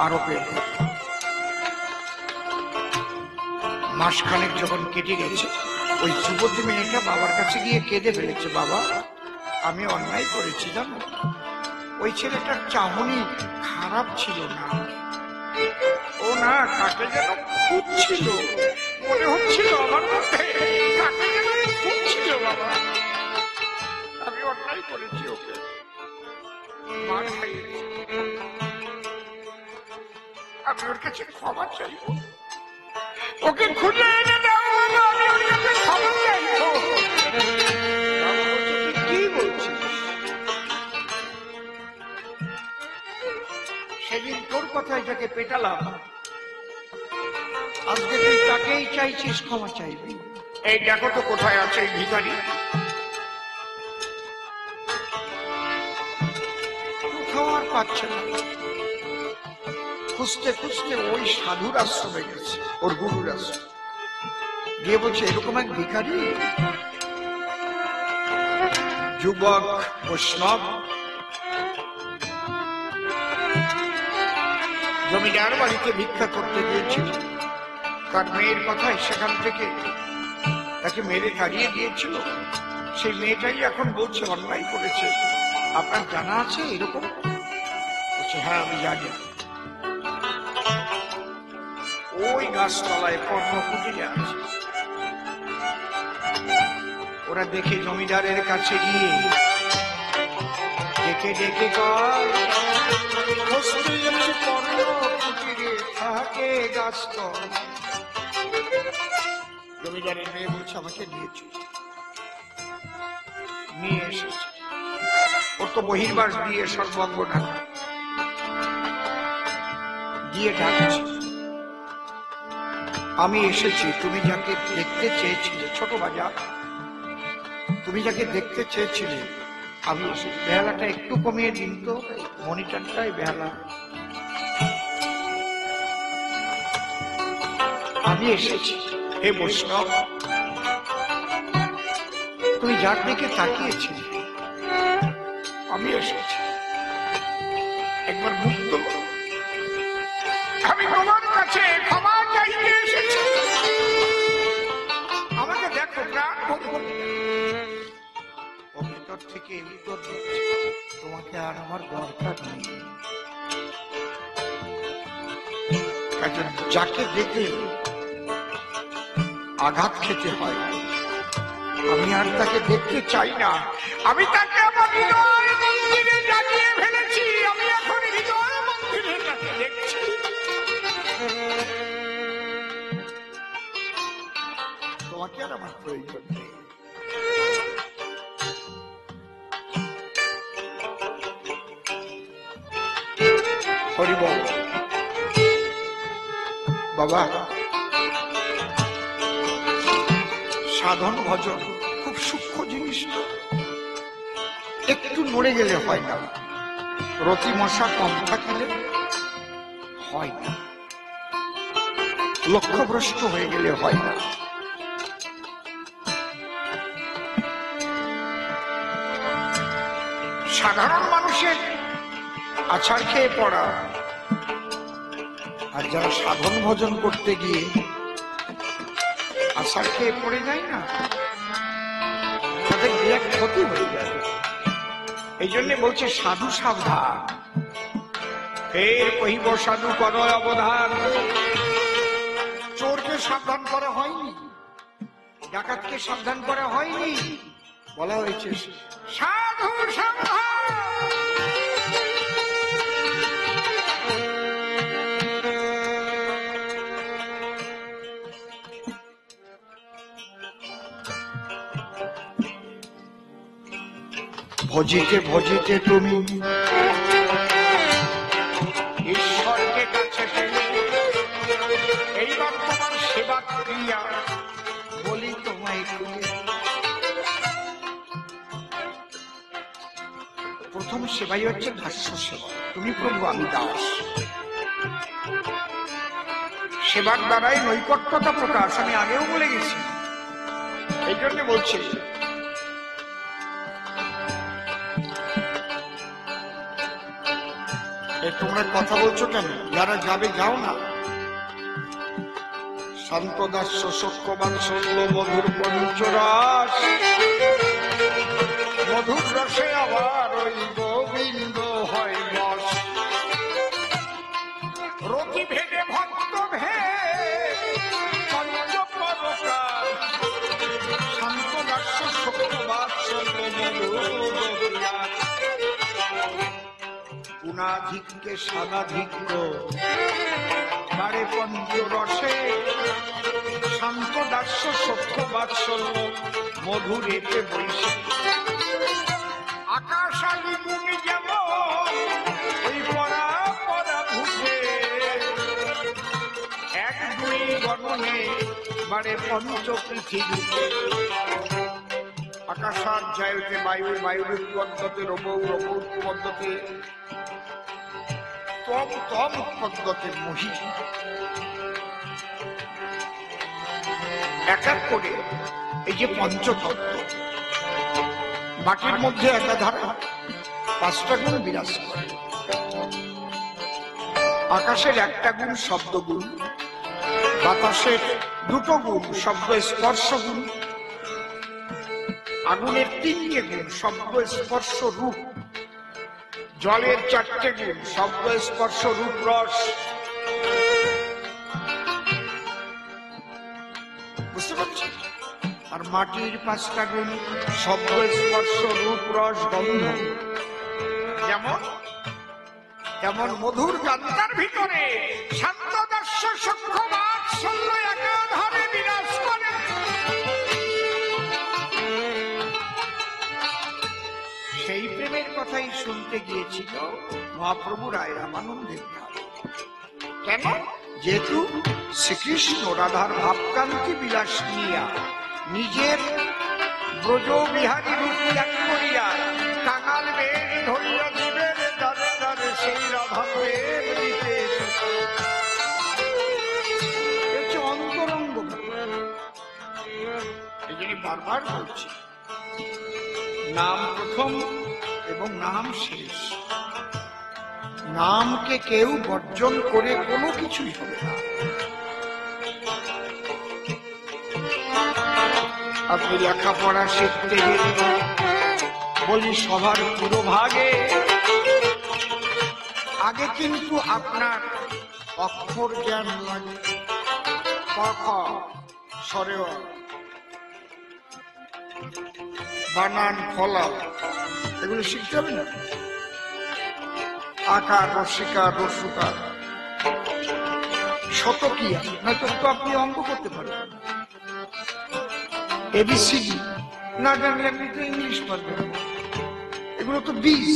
আরোপের। মাসখানেক যখন কেটে গেছে, ওই যুবতী মেয়েটা বাবার কাছে গিয়ে কেঁদে ফেলেছে, বাবা আমি অন্যায় করেছি জানো, ওই ছেলেটার চাহনি খারাপ ছিল না, ও না কাকে যেন খুঁজছিল, মনে হচ্ছিল আমার মধ্যে কাকে যেন খুঁজছিল, বাবা আমি অন্যায় করেছি, ওকে মার খাইয়েছি, আমি ওর কাছে ক্ষমা চাইব, ওকে খুঁজে এনে দাও বাবা, আমি ওর কাছে ক্ষমা চাইব। কি বলছিস? সেদিন তোর কথায় যাকে পেটালাম, আজকে তুই তাকেই চাইছিস ক্ষমা চাইবি? এই দেখো তো কোথায় আছে এই ভিখারি, কোথাও আর পাচ্ছে না, খুঁজতে খুঁজতে ওই সাধুর আশ্রমে গেছে, ওর গুরুর আশ্রমে গিয়ে বলছে এরকম এক ভিখারি, যুবক বৈষ্ণব, জমিদার বাড়িতে ভিক্ষা করতে গিয়েছিল, তার মেয়ের কথায় সেখান থেকে তাকে মেরে তাড়িয়ে দিয়েছিল, সেই মেয়েটাই এখন বলছে অন্যায় করেছে, আপনার জানা আছে এরকম? বলছে হ্যাঁ আমি জানি, ওই গাছতলায় কর্ণকুটিরে আছে। ওরা দেখে জমিদারের কাছে গিয়ে ডেকে ডেকে কর্ণকুটিরে থাকে গাছতলা। জমিদারের মেয়ে বলছে আমাকে নিয়েছে, নিয়ে এসেছে, ওর তো বহির্বাস দিয়ে সর্বঙ্গ ঢাকা, দিয়ে ঢাকছে, আমি এসেছি, তুমি যাকে দেখতে চেয়েছিলে, ছোট বাজার, তুমি যাকে দেখতে চেয়েছিলে আমি এসেছি, বেহালাটা একটু কমিয়ে দিন তো, মনিটরটাই বেহালা, আমি এসেছি হে বৈষ্ণব, তুমি যার দিকে তাকিয়েছিলে আমি এসেছি, একবার মুখ তোলো, আমি তোমার কাছে ক্ষমা চাইতে এসেছি, আমাকে দেখো প্রাণ ভরে। ও ভেতর থেকে উত্তর দিচ্ছে তোমাকে আর আমার দরকার নেই, যাকে দেখে আঘাত খেতে হয় আমি আর তাকে দেখতে চাই না, আমি তাকে আমার হৃদয় মন্দিরে জাগিয়ে ফেলেছি, আমি এখন হৃদয় মন্দিরে তাকে দেখছি, তোমাকে আর আমার প্রয়োজন নেই। হরি বল। বাবা সাধন ভজন খুব সূক্ষ্ম জিনিস, একটু নড়ে গেলে হয় না, রতি মশা কম থাকিলে হয় না, লক্ষ্যভ্রষ্ট হয়ে গেলে হয় না। সাধারণ মানুষের আছাড় খেয়ে পড়া, আর যারা সাধন ভজন করতে গিয়ে আছাড় খেয়ে পড়ে যায় না, তাদের বিরাট ক্ষতি হয়ে যায়। এই জন্য বলছে সাধু সাবধান, ফের কহিব সাধু কর অবধান। চোরকে সাবধান করা হয়নি, ডাকাতকে সাবধান করা হয়নি, বলা হয়েছে সাধু সাবধান। ভজিতে ভজিতে তুমি ঈশ্বরকে কাছে পেলে, এইবার তোমার সেবা ক্রিয়া বলি তোমায় তুলে। প্রথম সেবাই হচ্ছে দাস্য সেবা, তুমি প্রভু আমি দাস, সেবার দ্বারাই নৈকট্যতা প্রকাশ, আমি আগেও বলে গেছি। এই জন্য বলছি তোমরা কথা বলছো কেন? যারা যাবে যাও না। শান্তদাস্য সখ্যবাৎসল্য মধুর পঞ্চরস, মধুর রসে আবার ওই গোবিন্দ হয় বস। রতি ভেদে ভক্ত পঞ্চপরকার, শান্তদাস্য সখ্যবাৎসল্য মধুর গুণাধিক্যে সাদাধিক্য বারে পঞ্চরসে, শান্তদাস্য সখ্যবাৎসল্য মধুরেতে বৈশে। আকাশালী গুণী যেমন ওই পরা পরা ভূতে, এক দুই গণনে বারে পঞ্চ পৃথিবীতে। আকাশার জায়তে বায়ু, বায়ুর উৎপদ্যতে রবৌ, রবৌ উৎপদ্যতে তম, তম উৎপদ্যতে মহি। এক এক করে এই যে পঞ্চতত্ত্ব, মাটির মধ্যে একাধারে পাঁচটা গুণ বিরাজ করে। আকাশের একটা গুণ শব্দ গুণ, বাতাসের দুটো গুণ শব্দ স্পর্শ গুণ, আগুনের তিনটে গুণ শব্দ স্পর্শ রূপ, জলের চারটে গুণ শব্দ স্পর্শ রূপ রস। বুঝতে পারছি? আর মাটির পাঁচটা গুণ শব্দ স্পর্শ রূপ রস গন্ধ। যেমন যেমন মধুর গান্ধার ভিতরে শান্তদাস্য সখ্যবাৎসল্য একাধারে বিরাজ করে। সেই প্রেমের কথাই শুনতে গিয়েছিল মহাপ্রভু রায় রামানন্দের। কেন? যেহেতু শ্রীকৃষ্ণ রাধার ভাবকান্তি বিলাস নিয়া নিজের ব্রজ বিহারী রূপ ত্যাগ করিয়া কাঙাল বেশ ধরিয়া জীবের দ্বারে দ্বারে সেই রাধা প্রেম দিতে এসেছে। অন্তরঙ্গ। এই জন্য বারবার বলছি, নাম প্রথম এবং নাম শেষ। নামকে কেউ বর্জন করে কোনো কিছুই হবে না। আপনি লেখাপড়া শিখতে গেলে বলি সবার পুরো ভাগে আগে কিন্তু আপনার অক্ষর জ্ঞান লাগে। ক খ সরেও বানান ফলা এগুলো শিখতে হবে না। আকার রসিকার রসুকার শতকিয়া নয়তো তো আপনি অঙ্ক করতে পারবেন। এবিসিডি না জানলে আপনি তো ইংলিশ পারবেন। এগুলো তো বীজ।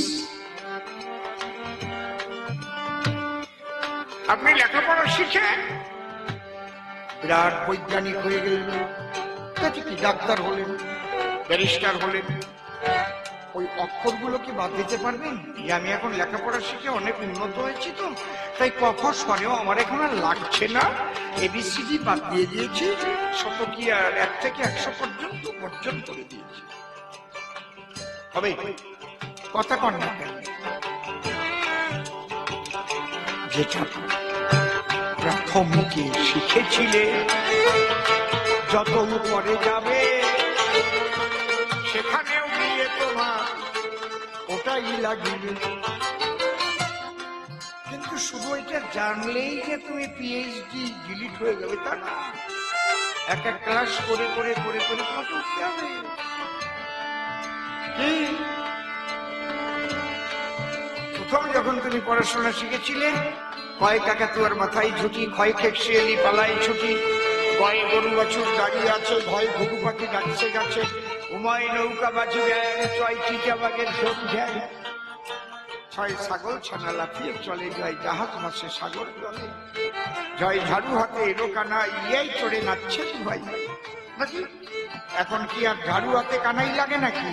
আপনি লেখাপড়া শিখে বিরাট বৈজ্ঞানিক হয়ে গেলেন, কি ডাক্তার হলেন, ব্যারিস্টার হলেন, ওই অক্ষরগুলো কি বাদ দিতে পারবেন? যে আমি এখন লেখাপড়া শিখে অনেক উন্নত হয়েছি, তো তাই ক খ সরেও আমার এখন আর লাগছে না, এবিসিডি বাদ দিয়ে দিয়েছি, শতকিয়া 1 থেকে 100 পর্যন্ত বর্জন করে দিয়েছি। হবে কথা কন না কেন? যেটা প্রথমকে শিখেছিলে যত উপরে যাবে সেখানেও গিয়ে তোমার ওটাই লাগবে। কিন্তু শুধু এটা জানলেই যে তুমি পিএইচডি ডিলিট হয়ে যাবে তা না। এক এক ক্লাস করে করে করে করে তোমাকে উঠতে হবে। প্রথম যখন তুমি পড়াশোনা শিখেছিলে, কয় কাকাতুয়ার মাথায় ঝুঁকি, ক্ষয় খেকশিয়ালি পালাই ছুটি, ভয় গরু বাছুর দাঁড়িয়ে আছে, ভয় ঘুঘু পাখি ডাকছে গাছে, উমায় নৌকা বাজি দেন, ছয় চিটাবাগের ঝোপ দেন, ছয় ছাগল ছানা লাফিয়ে চলে যায়, জাহাজ ভাসে সাগর জলে, জয় ঝাড়ু হাতে এলো কানা, ইয়াই চড়ে নাচছে ভাই নাকি? এখন কি আর ঝাড়ু হাতে কানাই লাগে নাকি?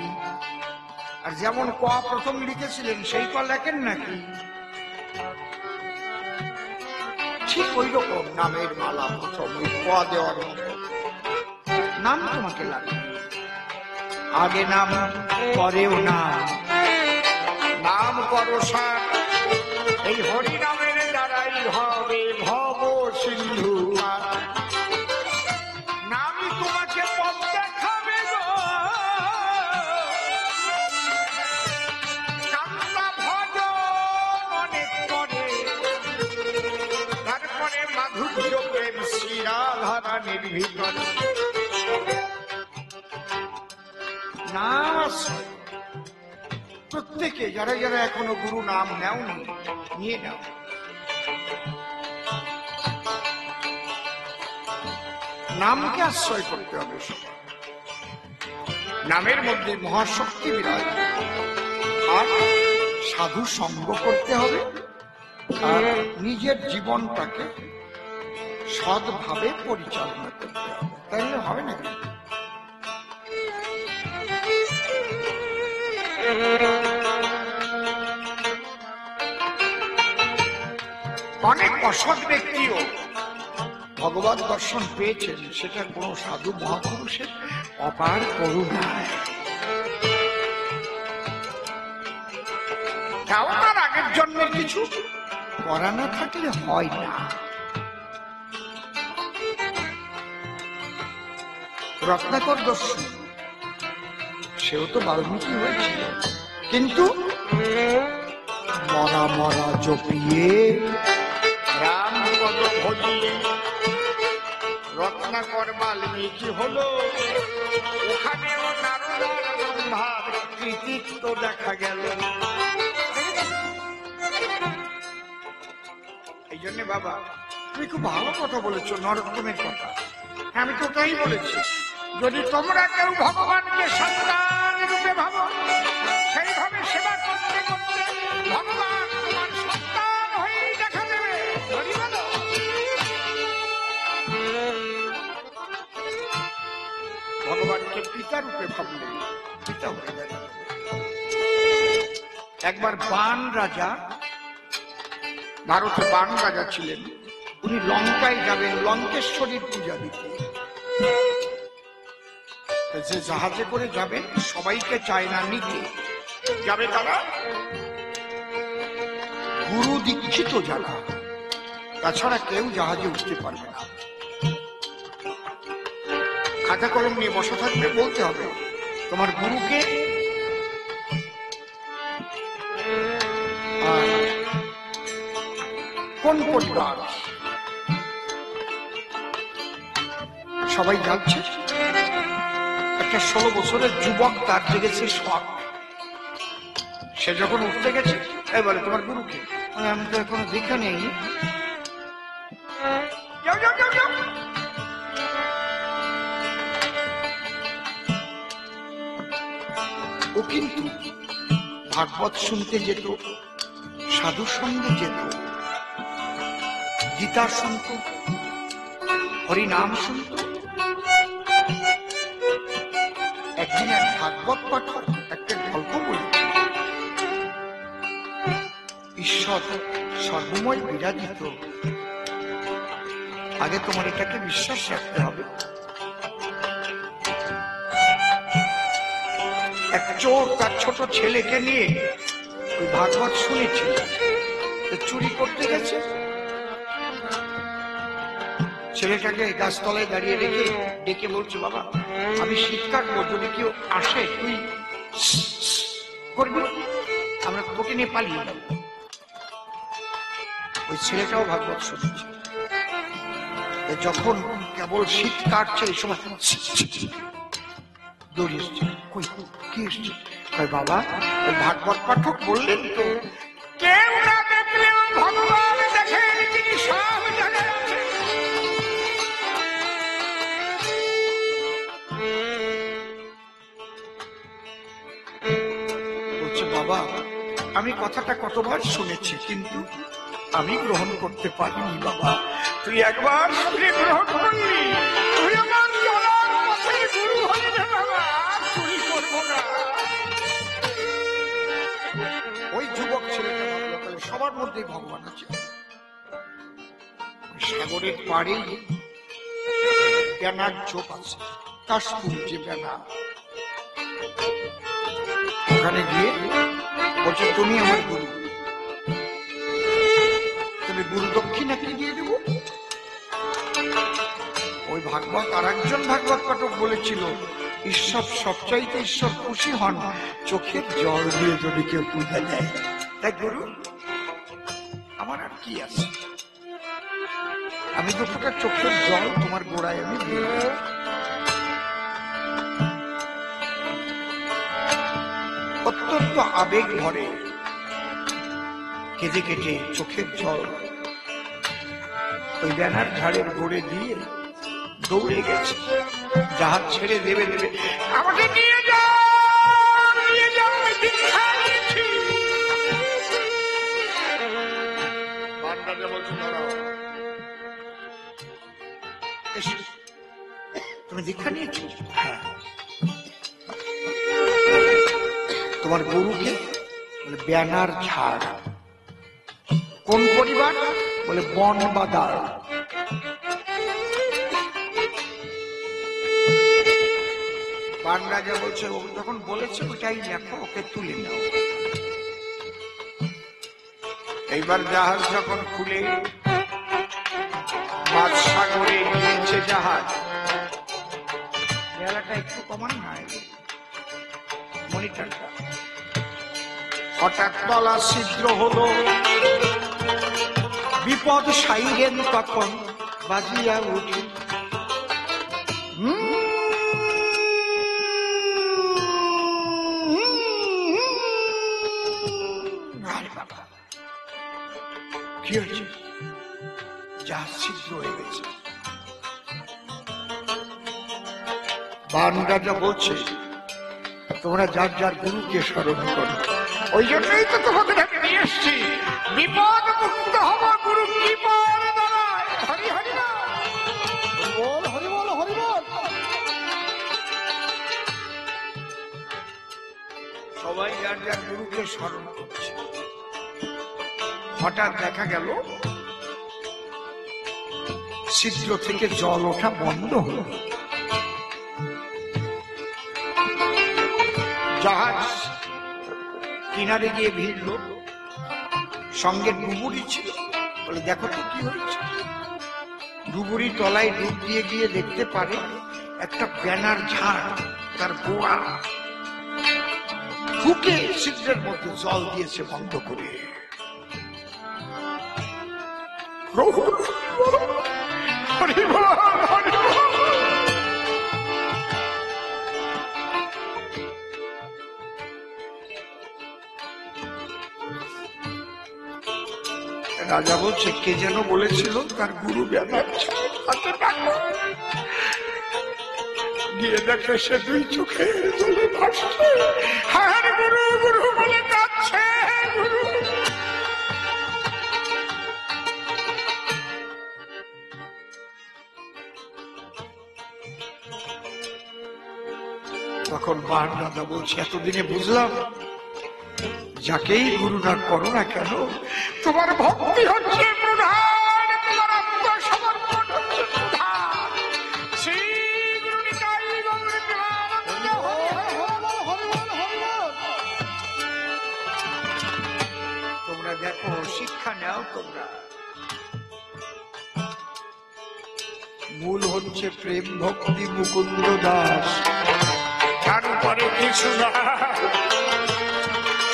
আর যেমন ক প্রথম লিখেছিলেন সেই ক লেখেন নাকি? ঠিক ওই রকম নামের মালা প্রথম ওই ক দেওয়ার মতো নাম তোমাকে লাগবে। আগে নাম পরেও নাম, নাম করো সার, এই হরি নামের দ্বারাই হবে ভব সিন্ধু নামই তোমাকে পথ দেখাবে গো কান্না ভজন অনেক করে তারপরে মাধুর্য প্রেম শ্রীরাধারা নির্ভীতরে নাম প্রত্যেকে যারা যারা এখনো গুরু নাম নেওনি নিয়ে নাও। নামকে আশ্রয় করতে হবে। নামের মধ্যে মহাশক্তি বিরাজ আর সাধু সঙ্গ করতে হবে আর নিজের জীবনটাকে সৎভাবে পরিচালনা করতে হবে, তাইলে হবে না। অনেক অসৎ ব্যক্তিও ভগবত দর্শন পেয়েছেন, সেটা কোন সাধু মহাপুরুষের অপার করুণায়। তার আগের জন্মের কিছু করা না থাকলে হয় না। রত্নাকর দর্শন সেও তো বাল্মীকি হয়েছিল, কিন্তু মরা মরা জপিয়ে রাম পদ ভজিয়ে রত্নাকর বাল্মীকি হলো। ওখানেও নারদার ব্রহ্মার কৃতিত্ব দেখা গেল। এই জন্য বাবা তুমি খুব ভালো কথা বলেছো, নরোত্তমের কথা। আমি তো তাই বলেছি, যদি তোমরা কেউ ভগবানকে সন্তান রূপে ভাবো, সেইভাবে সেবা করতে করতে ভগবান তোমার সন্তান হয়েই দেখা দেবে। ভগবানকে পিতা রূপে ভাবলে পিতা হয়ে দেখা দেবে। একবার বান রাজা, ভারতে বান রাজা ছিলেন, উনি লঙ্কায় যাবেন লঙ্কেশ্বরীর পূজা দিতে। যে জাহাজে করে যাবেন সবাইকে চায় না নিতে, যাবে তারা গুরু দীক্ষিত যারা, তাছাড়া কেউ জাহাজে উঠতে পারবে না। খাতা কলম নিয়ে বসে থাকবে, বলতে হবে তোমার গুরুকে কোন পরিবার। সবাই যাচ্ছে, একটা 16 বছরের যুবক, তার জেগেছে শখ। সে যখন উঠতে গেছে বলে তোমার গুরুকে, আমি তো এখনো দেখা নেই। ও কিন্তু ভাগবত শুনতে যেত, সাধুর সঙ্গে যেত, গীতা শুনত, হরিনাম শুনত। একদিন এক ভাগবত পাঠক একটা গল্প বলছে, ঈশ্বর সর্বময় বিরাজিত। আগে তোমার এটাকে বিশ্বাস রাখতে হবে। এক চোর তার ছোট ছেলেকে নিয়ে ওই ভাগবত শুনেছিল, চুরি করতে গেছে। ছেলেটাকে গাছতলায় দাঁড়িয়ে রেখে ডেকে বলছে, বাবা আমি শীত কাটবো, যদি কেউ আসে তুই করবি, আমরা তোকে নিয়ে পালিয়ে যাব। ওই ছেলেটাও ভাগবত শুনেছে। যখন কেবল শীত কাটছে এই সময় দৌড়ে এসছে, কি এসছে? বাবা ওই ভাগবত পাঠক বললেন তো, কেউ না দেখলেও ভগবান দেখেন, তিনি সব জায়গায় আছেন। বলছে, বাবা আমি কথাটা কতবার শুনেছি, কিন্তু আমি গ্রহণ করতে পারিনি। বাবা তুই একবার শুনে গ্রহণ করলি, তুই আমার চলার পথের গুরু হয়ে যা বাবা, চুরি করবো না। ওই যুবক ছেলেটা ভাবলো তাহলে সবার মধ্যেই ভগবান আছে। সাগরের পাড়ে বেনার ঝোপ আছে, কাশফুল যে বেনা, ওখানে গিয়ে বলছে তুমি আমার গুরু। তুমি গুরু দক্ষিণা কি দিয়ে দেব? ওই ভাগবত আর একজন ভাগবত পাঠক বলেছিল, ঈশ্বর সবচাইতে ঈশ্বর খুশি হন চোখের জল দিয়ে যদি কেউ পূজা দেয়। তাই গুরু আমার আর কি আছে, আমি দুটোটা চোখের জল তোমার গোড়ায় আমি দিয়ে দেব। অত্যন্ত আবেগ ভরে কেঁদে কেটে চোখের জল ওই ব্যানার ঝাড়ের গোড়ে দিয়ে দৌড়ে গেছে। জাহাজ ছেড়ে দেবে দেবে, আমাকে নিয়ে যাও, নিয়ে যাও, দীক্ষা নিয়েছি। তুমি দীক্ষা নিয়েছো? হ্যাঁ। তোমার গুরুকে? বলে ব্যানার ঝাড়। কোন পরিবার? বলে বন বাদার। বান রাজা বলছে, ও যখন বলেছে ওটাই লেখো, ওকে তুলে নাও। এইবার জাহাজ যখন খুলে মাঝ সাগরে গিয়েছে জাহাজ, বেলাটা একটু কমান নাই মনিটরটা, হঠাৎ তলা ছিদ্র হলো, বিপদ সাইরেন তখন বাজিয়া উঠি। কি হয়েছে? জাহাজ ছিদ্র হয়ে গেছে। বান রাজা বলছে, তোমরা যার যার গুরুকে স্মরণ করো। ওই জন্যই তো তোমাদের আমি নিয়ে এসছি, বিপদ মুক্ত হব গুরু কি পর দাঁড়ায়। হরি হরি বল, হরি বল, হরি বল। সবাই যার যার গুরুকে স্মরণ করছে। হঠাৎ দেখা গেল ছিদ্র থেকে জল ওঠা বন্ধ হল। জাহাজ কিনারে গিয়ে ভিড়ল, সঙ্গে ডুবুরি ছিল। বলে দেখো তো কি হয়েছে। ডুবুরি তলায় ডুব দিয়ে গিয়ে দেখতে পারে একটা ব্যানার ঝাড়, তার গোড়া ঢুকে ছিদ্রের মধ্যে জল দিয়েছে বন্ধ করে। রাজা বলছে, কে যেন বলেছিল তার গুরু ব্যানার গিয়ে দেখে সে দুই চোখে জলে ভাসছে। হ্যাঁ গুরু গুরু বলে কাঁদছে। গুরু তখন বান রাজা বলছে, এতদিনে বুঝলাম যাকেই গুরু না করো না কেন, তোমার ভক্তি হচ্ছে প্রধান, তোমার আত্মসমর্পণ হচ্ছে প্রধান। শ্রী গুরু নিতাই গৌর প্রেমানন্দ। তোমরা দেখো, শিক্ষা নাও তোমরা। মূল হচ্ছে প্রেম ভক্তি মুকুন্দ দাস, তার উপরে কিছু না।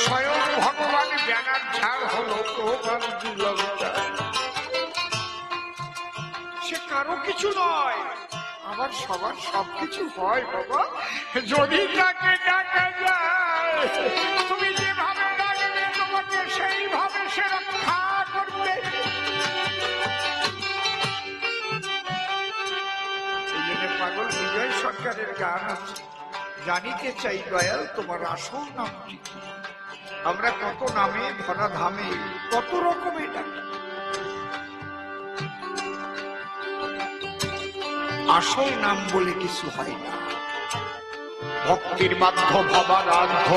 স্বয়ং ভগবান ব্যানার ঝাড় হলো প্রভুপাদ দিলঙ্কা। সে কারো কিছু নয়, আমার সবার সবকিছু হয় বাবা, যদি তাকে ডাকা যায়। তুমি যেভাবে ডাকবে তোমাকে সেইভাবে সে রক্ষা করবে। এই জন্য পাগল বিজয় সরকারের গান আছে, জানিতে চাই দয়াল তোমার আসল নামটি কি। আমরা কত নামে ধরা ধামে কত রকমের ডাকি, আসল নাম বলে কিছু হয় না। ভক্তির মাধ্যম ভবারাধ্য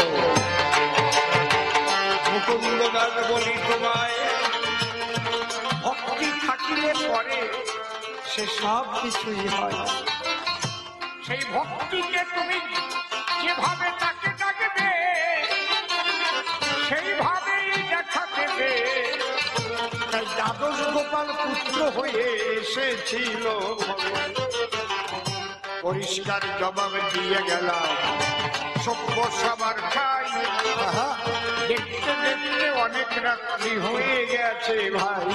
মুকুন্দ দাস বলি তোমায়, ভক্তি থাকিলে পরে সে সব কিছুই হয়। সেই ভক্তিকে তুমি যেভাবে তাকে ডাকবে সেইভাবেই দেখা দেবে। দ্বাদশ গোপাল পুত্র হয়ে এসেছিল। পরিষ্কার জবাব দিয়ে গেলাম, সভ্য সবার খাই। দেখতে দেখতে অনেক রাত্রি হয়ে গেছে ভাই।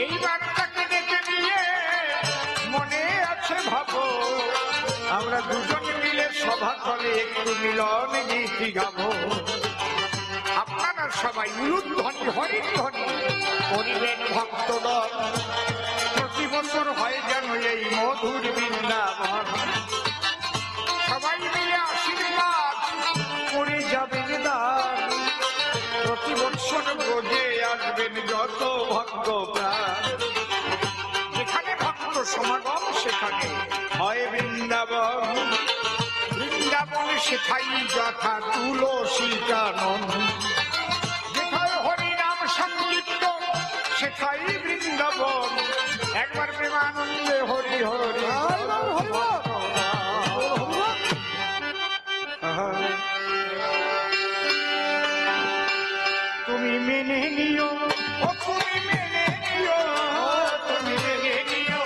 এই বার্তাকে দেখে নিয়ে মনে আছে ভাবো, আমরা দুজন মিলে সভা তলে একটু মিলন গীতি গাবো। আপনারা সবাই উলুধ্বনি হরিধ্বনি করিবেন ভক্তদল। প্রতি বছর হয় যেন এই মধুর বৃন্দাবন। সবাই মিলে আশীর্বাদ করে যাবেন দান। প্রতি বছর বোঝে আসবেন যত ভক্ত প্রাণ। যেখানে ভক্ত সমাগম সেখানে হয় বৃন্দাবন। বৃন্দাবন সেখাই যথা তুলসী কানন। যেখানে হরিনাম সংযুক্ত সেখাই বৃন্দাবন। একবার প্রেমানন্দে হরি হরি তুমি মেনে নিও, ও তুমি মেনে নিও, তুমি মেনে নিও,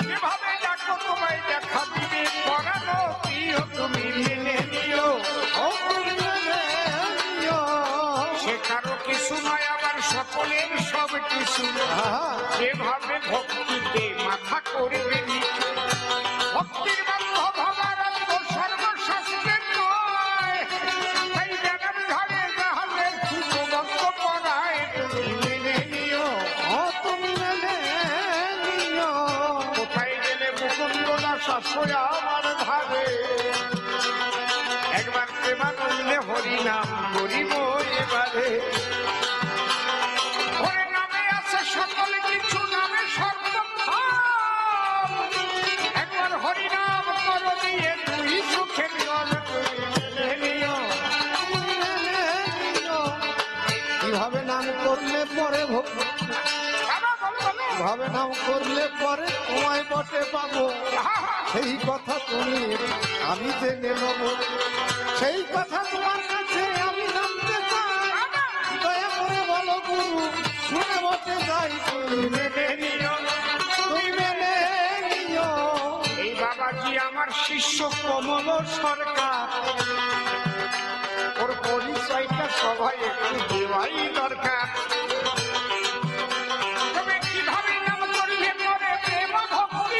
যেভাবে ডাকো তোমায় দেখা দিবে পরানো প্রিয়। তুমি মেনে নিও, ও তুমি মেনে নিও। সে কারো কিছু নয় আবার সকলের সব কিছু। যেভাবে ভক্তিতে মাথা করবে নিচু। ভক্তির বান্ধব হবার সর্বশাস্ত্রের নয়। তাই জানার ধারে যাহাদের সুবন্ধ পড়ায়। তুমি মেনে নিও, ও তুমি মেনে নিও। কোথায় গেলে মুকুন্দ দাস আসয় আমার ধারে। একবার প্রেমানন্দে হরিনাম করিব এবারে। হরি নামে আছে সকল কিছু, নামে সর্বক্ষণ। একবার হরিনাম করো দিয়ে তুই সুখের জল। কিভাবে নাম করলে পরে কিভাবে নাম করলে পরে তোমায় বটে পাবো, সেই কথা তুমি আমি জেনে নেব। সেই কথা তোমার কাছে আমি জানতে চাই। দয়া করে বলো গুরু, শুনে বটে যাই। তুমি মেনে নিও, তুমি মেনে নিও। এই বাবাজি আমার শিষ্য কমল সরকার। ওর পরিচয়টা সবাই একটু দেওয়াই দরকার। তবে কিভাবে নাম করলে পরে প্রেম ভক্তি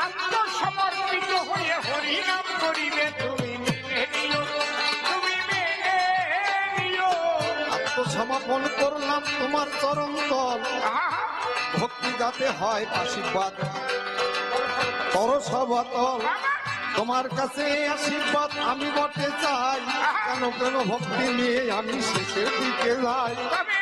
আত্মসমর্পিত হয়ে হরিনাম করিবে। তুমি মেনে নিও, তুমি মেনে নিও। আত্মসমর্পণ করলাম তোমার চরণ তল। ভক্তি যাতে হয় আশীর্বাদ করো সবতল। তোমার কাছে আশীর্বাদ আমি বটে চাই। কেন কেন ভক্তি নিয়ে আমি শেষের দিকে যাই। তবে